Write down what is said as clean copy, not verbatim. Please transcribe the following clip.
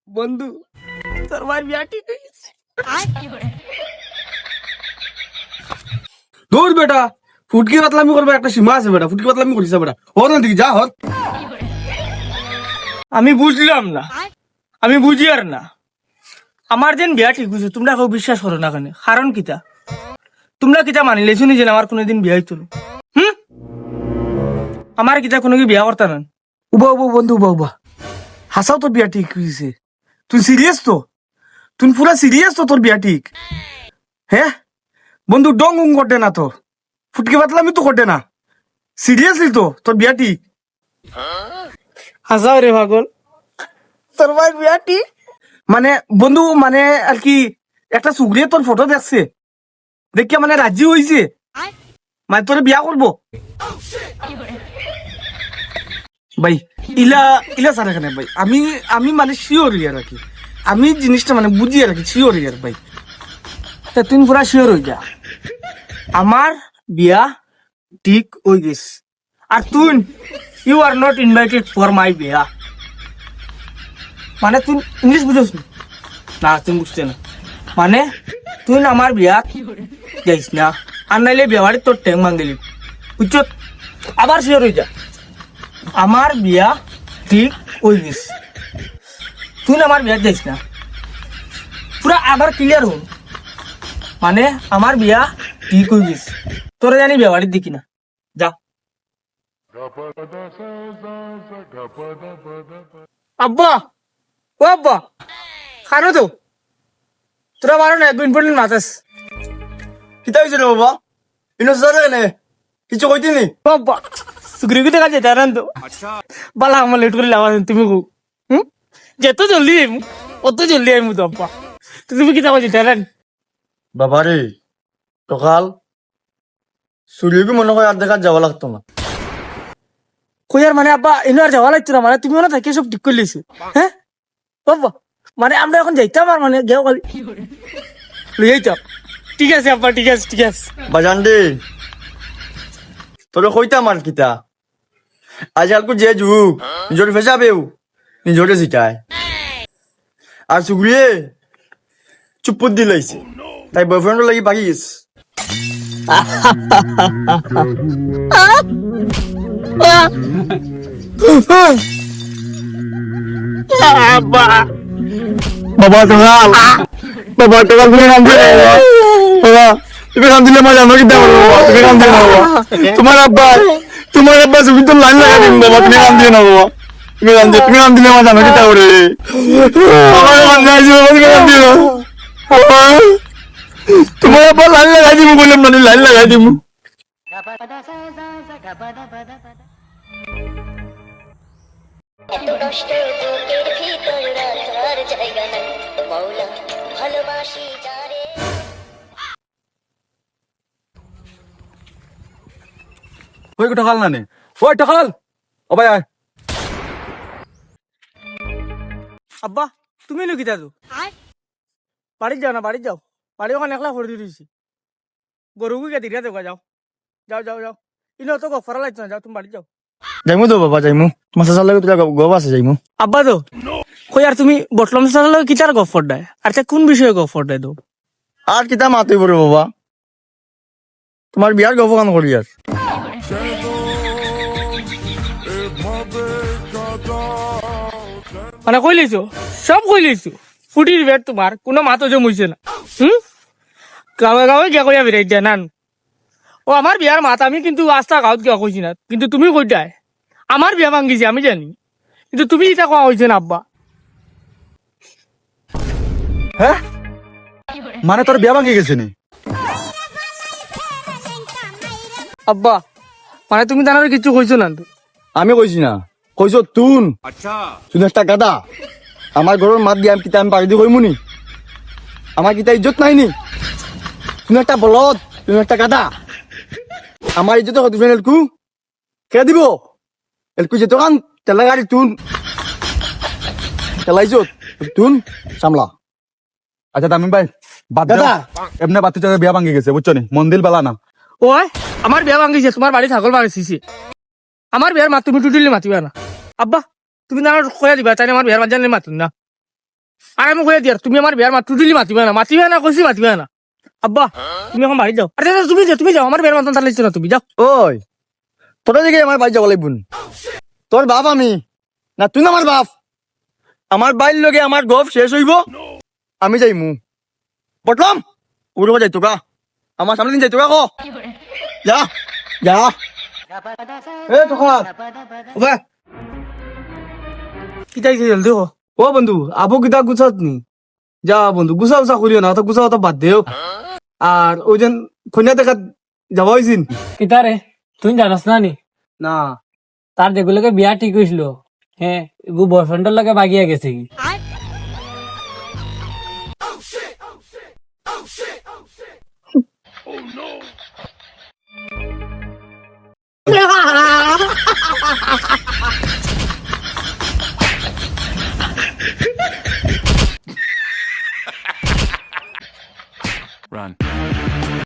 বন্ধু তোর ভাই বিয়া ঠিক হয়ে গেছে। দূর বেটা, ফুটকি পাতলামি করবে একটা সীমা আছে বেটা, ফুটকি পাতলামি করিস না বেটা। হর না দিকে যা হর। আমি বুঝলাম না, আমি বুঝি আর না। আমার যেন বিয়া ঠিক হয়েছে তোমরা কেউ বিশ্বাস করো না কেন? কারণ কিতা? তোমরা কিতা মানিলে শুনি যে আমার কোনোদিন বিয়া হইতো না? হুম, আমার কিতা কোনো কি বিয়া করতা না? উবা উবা বন্ধু উবা উবা, হাসাও তোর বিয়া ঠিক হয়েছে? তুই সিরিয়াস তো? তুই পুরা সিরিয়াস তো তোর বিয়া ঠিক? হ্যাঁ বন্ধু, ডং উং করতে না তো, ফুটকি পাতলামি তো করতে না, সিরিয়াসলি তো তোর বিয়া ঠিক? হাসাও রে পাগল, তোর ভাই বিয়া ঠিক? মানে বন্ধু, মানে আর কি একটা সুগরিয়ে তোর ফটো দেখছে, দেখিয়া মানে রাজি হইছে, মানে তোরে বিয়া করবো? ভাই ইলা ইলা সারা কেন ভাই? আমি আমি মানে শিওর ইয়ার আর কি, আমি জিনিসটা মানে বুঝি আর কি, শিওর ইয়ার ভাই। তা তুই পুরা শিওর হয়ে যা, আমার বিয়া ঠিক হয়ে গেছে। আর তুই, you are not invited for my বিয়া। মানে তুই ইংলিশ বুঝোস না? না তুমি বুঝতে না, মানে তুই আমার বিয়া যাইস না, আর নাইলে বিয়া বাড়ি তোর ট্যাং ভাঙিলি, বুঝছ? আবার শিওর হয়ে যা, আমার বিয়া ঠিক হয়ে গেছে, তুই আমার বিয়া যাইস না, পুরা আবার ক্লিয়ার হন, মানে আমার বিয়া ঠিক হয়ে গেছে, তোরা জানি বিয়া বাড়ির দিকি না, যা। আব্বা, ও আব্বা, খানো তো তোরা বারো না, ইম্পর্টেন্ট মাতাস। কিতা হয়েছে রে বাবা? ইনো সারা কেন কিছু কইতি নি? ও আব্বা, সুগ্রীকে দেখা যেতে আর তো বালা আমার লেট করে লাগান তুমি কো। হুম, যেত জলদি আইমু, অত জলদি আইমু তো আব্বা, তো তুমি কি যাবো যেতে আর? বাবা রে, সকাল সূর্যকে মনে হয় আর দেখা যাওয়া লাগতো না। কইয়ার মানে আব্বা এনে আর যাওয়া লাগতো না, মানে তুমি মনে থাকে সব ঠিক করে লিছো? হ্যাঁ বাবা, মানে আমরা এখন যাইতাম আর মানে গেও খালি লই যাইতাম। ঠিক আছে আব্বা, ঠিক আছে ঠিক আছে। বাজান দে, তোরে কইতাম আর কিতা, আজকালকু যে যুগ, নিজরে ফেসাবেও নিজরে জিতায়। আর সুগ্রিয়ে চুপুত দিলাইছে, তাই বয়ফ্রেন্ড লাগি বাকি গেছে। আব্বা, বাবা সকাল, বাবা সকাল তুমি কাম দিলে বাবা, তুমি কাম দিলে মজা আমার কিতা করবো বাবা, তুমি কাম দিলে না বাবা। তোমার আব্বা তুমি তো লাইন লাগা দিন বাবা, তুমি কাম দিলে না বাবা, তুমি কাম দিলে মজা আমার কিতা করে আমার কাম দিয়েছি বাবা, তুমি কাম দিলে বাবা। তোমার আব্বা লাইন লাগাই দিব বললাম না, লাইন লাগাই দিব। এত কষ্ট বুকের ভিতর রাখার জায়গা নাই মৌলা ভালোবাসি যারে। ওই টকাল না নে, ওই টকাল ও ভাই আয়। আব্বা তুমি নো কিতা তো? বাড়ি যাও না, বাড়ি যাও, বাড়ি ওখানে একলা করে দিয়েছি, গরুকে কে দিকে দেওয়া, যাও যাও যাও যাও, ইনো তো গফরা লাগছে না, যাও তুমি বাড়ি যাও। যাইমু তো বাবা, যাইমু তোমার সাসার লাগে তোরা গব আছে, যাইমু। আব্বা তো কই আর তুমি বটলম সালে কিতার গফর দেয়, আর তা কোন বিষয়ে গফর দেয় তো? আর কিতা মাতই পড়ে বাবা, তোমার বিয়ার গপ কান করি আর। মানে কই লইছো, সব কই লইছো, ফুটির বেট তোমার কোনো মাতো জমইছে না। হুম, গাঁৱে গাঁৱে গিয়া কইয়া বেরাই দিয়া নান, ও আমার বিয়ার মাত আমি কিন্তু আস্তা গাঁৱত গিয়া কইছি না, কিন্তু তুমি কই দায় আমার বিয়া ভাঙ্গিছে আমি জানি, কিন্তু তুমি এটা কোয়া হয়েছে না আব্বা। হ্যাঁ মানে তোর বিয়া ভাঙি গেছে নি? আব্বা মানে তুমি তার কিছু কইছো না তো? আমি কইছি না, কইছো তুন। তুই একটা গাদা, আমার ঘরের মাত দিয়ে আমি কিতা আমি পাড়ি দিয়ে কইমু নি? আমার কিতা ইজ্জত নাই নি? তুমি একটা বলদ, তুমি একটা গাদা, আমার ইজ্জত দিবেন এলকু কে দিব? এলকু যে দোকান তেলা গাড়ি তুন তেলা ইজ্জত তুন সামলা। আচ্ছা তামিম ভাই, বাদ দাদা। দাদা এমনি বাতি চাচা বিয়া ভাঙি গেছে বুঝছো নি, মন্দির বেলা না। ওই আমার বিয়া ভাঙ্গিছে, তোমার বাড়ি ছাগল মারিছি, আমার বিয়ার মাত তুমি টুটিলে মাতিবা না। আব্বা তুমি না কয়া দিবা, তাই আমার বিয়ার মাত জানলে মাতুন না। আর আমি কয়ে দিয়ার তুমি আমার বিয়ার মাত্র দিলি মাতিবে না কইছি মাতিবে না আব্বা তুমি এখন বাড়ি যাও আরে তুমি যাও আমার বিয়ার মাতন তার লাগছে না তুমি যাও ওই তোরা দিকে আমার বাড়ি যাব লাগবো তোর বাপ আমি না তুই না আমার বাপ আমার বাড়ির লগে আমার গপ শেষ হইব আমি যাইমু বটলাম উড়ো যাইতো কা আমার সামনে দিন যাইতো কা কো যা যা এ তোখান ওবে কি চাইছে জলদি কো ও বন্ধু আবু কিতা গুছাত নি যা বন্ধু গুছা উছা করিও না তো গুছা তো বাদ দেও আর ওই যে কন্যা দেখা যাওয়া হয়েছিল কিতারে তুই জানাস না নি না তার যেগুলোকে বিয়া ঠিক হয়েছিল হ্যাঁ এগু বয়ফ্রেন্ডের লগে বাগিয়া গেছে কি